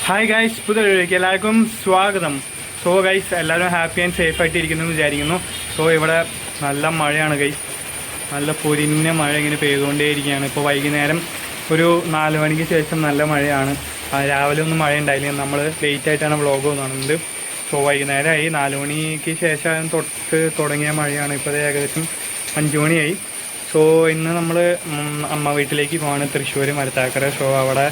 Hi guys, പുതിയ വീഡിയോയിലേക്ക് എല്ലാവർക്കും സ്വാഗതം. സോ ഗൈസ്, എല്ലാവരും ഹാപ്പി ആൻഡ് സേഫ് ആയിട്ട് ഇരിക്കുന്നു എന്ന് വിചാരിക്കുന്നു. സോ ഇവിടെ നല്ല മഴയാണ് ഗൈസ്, നല്ല പൊരിഞ്ഞ മഴ ഇങ്ങനെ പെയ്തുകൊണ്ടേയിരിക്കുകയാണ്. ഇപ്പോൾ വൈകുന്നേരം ഒരു 4 മണിക്ക് ശേഷം നല്ല മഴയാണ്. രാവിലെ ഒന്നും മഴ ഉണ്ടായില്ല, നമ്മൾ ലേറ്റ് ആയിട്ടാണ് വ്ളോഗ് കാണുന്നത്. സോ വൈകുന്നേരമായി 4 മണിക്ക് ശേഷം തൊട്ട് തുടങ്ങിയ മഴയാണ്. ഇപ്പോൾ ഏകദേശം 5 മണിയായി. സോ ഇന്ന് നമ്മൾ അമ്മ വീട്ടിലേക്ക് പോവാണ്, തൃശ്ശൂർ മരത്താക്കര. സോ അവിടെ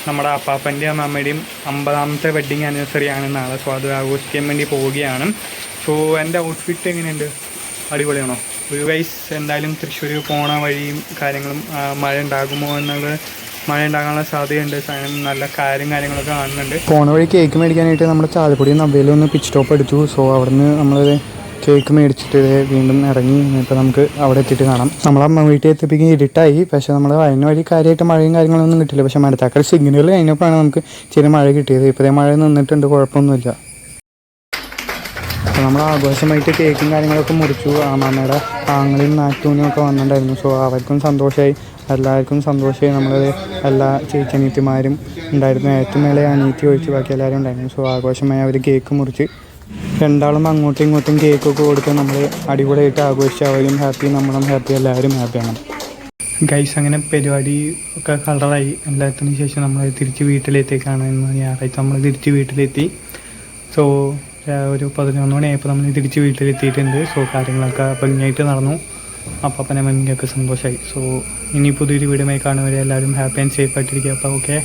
നമ്മുടെ അപ്പാപ്പൻ്റെയും അമ്മയുടെയും 50ാമത്തെ വെഡ്ഡിങ് ആനിവേഴ്സറി ആണ് നാളെ. സോ അത് ആഘോഷിക്കാൻ വേണ്ടി പോവുകയാണ്. സോ എൻ്റെ ഔട്ട്ഫിറ്റ് എങ്ങനെയുണ്ട്? അടിപൊളിയാണോ? ഒരു ഗൈസ്, എന്തായാലും തൃശ്ശൂർ പോണ വഴിയും കാര്യങ്ങളും മഴ ഉണ്ടാകുമോ എന്നുള്ളത്, മഴ ഉണ്ടാകാനുള്ള സാധ്യതയുണ്ട്. നല്ല കാര്യങ്ങളൊക്കെ കാണുന്നുണ്ട്. പോണ വഴി കേക്ക് മേടിക്കാനായിട്ട് നമ്മുടെ ചാലക്കുടി നവയിലൊന്ന് പിച്ച് സ്റ്റോപ്പ് എടുത്തു. സോ അവിടുന്ന് നമ്മൾ കേക്ക് മേടിച്ചിട്ട് വീണ്ടും ഇറങ്ങി. ഇപ്പോൾ നമുക്ക് അവിടെ എത്തിയിട്ട് കാണാം. നമ്മളമ്മ വീട്ടിൽ എത്തിപ്പിക്കും ഇരുട്ടായി. പക്ഷേ നമ്മൾ അതിന് വഴി കാര്യമായിട്ട് മഴയും കാര്യങ്ങളൊന്നും കിട്ടില്ല. പക്ഷേ മരത്താക്കൽ സിഗ്നൽ കഴിഞ്ഞപ്പോഴാണ് നമുക്ക് ചെറിയ മഴ കിട്ടിയത്. ഇപ്പോഴേ മഴ നിന്നിട്ടുണ്ട്, കുഴപ്പമൊന്നുമില്ല. അപ്പോൾ നമ്മൾ ആഘോഷമായിട്ട് കേക്കും കാര്യങ്ങളൊക്കെ മുറിച്ചു. അമ്മയുടെ ആങ്ങളെയും നാത്തൂനും ഒക്കെ വന്നിട്ടുണ്ടായിരുന്നു. സോ അവർക്കും സന്തോഷമായി, എല്ലാവർക്കും സന്തോഷമായി. നമ്മൾ എല്ലാ ചേച്ചനീത്തിമാരും ഉണ്ടായിരുന്നു. ഏറ്റവും മേലെ അനീത്തി ഒഴിച്ച് ബാക്കി എല്ലാവരും ഉണ്ടായിരുന്നു. സോ ആഘോഷമായി അവർ കേക്ക് മുറിച്ച് രണ്ടാളും അങ്ങോട്ടും ഇങ്ങോട്ടും കേക്കൊക്കെ കൊടുത്ത് നമ്മൾ അടിപൊളിയായിട്ട് ആഘോഷിച്ച്. അവരും ഹാപ്പി, നമ്മളും ഹാപ്പി, എല്ലാവരും ഹാപ്പിയാണ്. ഗൈസ്, അങ്ങനെ പരിപാടി ഒക്കെ കളറായി. എല്ലാത്തിനും ശേഷം നമ്മൾ തിരിച്ച് വീട്ടിലെത്തിയേക്കാണ്. ഞായറാഴ്ച നമ്മൾ തിരിച്ച് വീട്ടിലെത്തി. സോ ഒരു 11 മണിയായപ്പോൾ നമ്മൾ തിരിച്ച് വീട്ടിലെത്തിയിട്ടുണ്ട്. സോ കാര്യങ്ങളൊക്കെ ഭംഗിയായിട്ട് നടന്നു. അപ്പനെ മമ്മിയൊക്കെ സന്തോഷമായി. സോ ഇനി പുതിയൊരു വീഡിയോയുമായി കാണുന്നവരെ എല്ലാവരും ഹാപ്പി ആൻഡ് സേഫ് ആയിട്ടിരിക്കുക. അപ്പോൾ ഓക്കെ.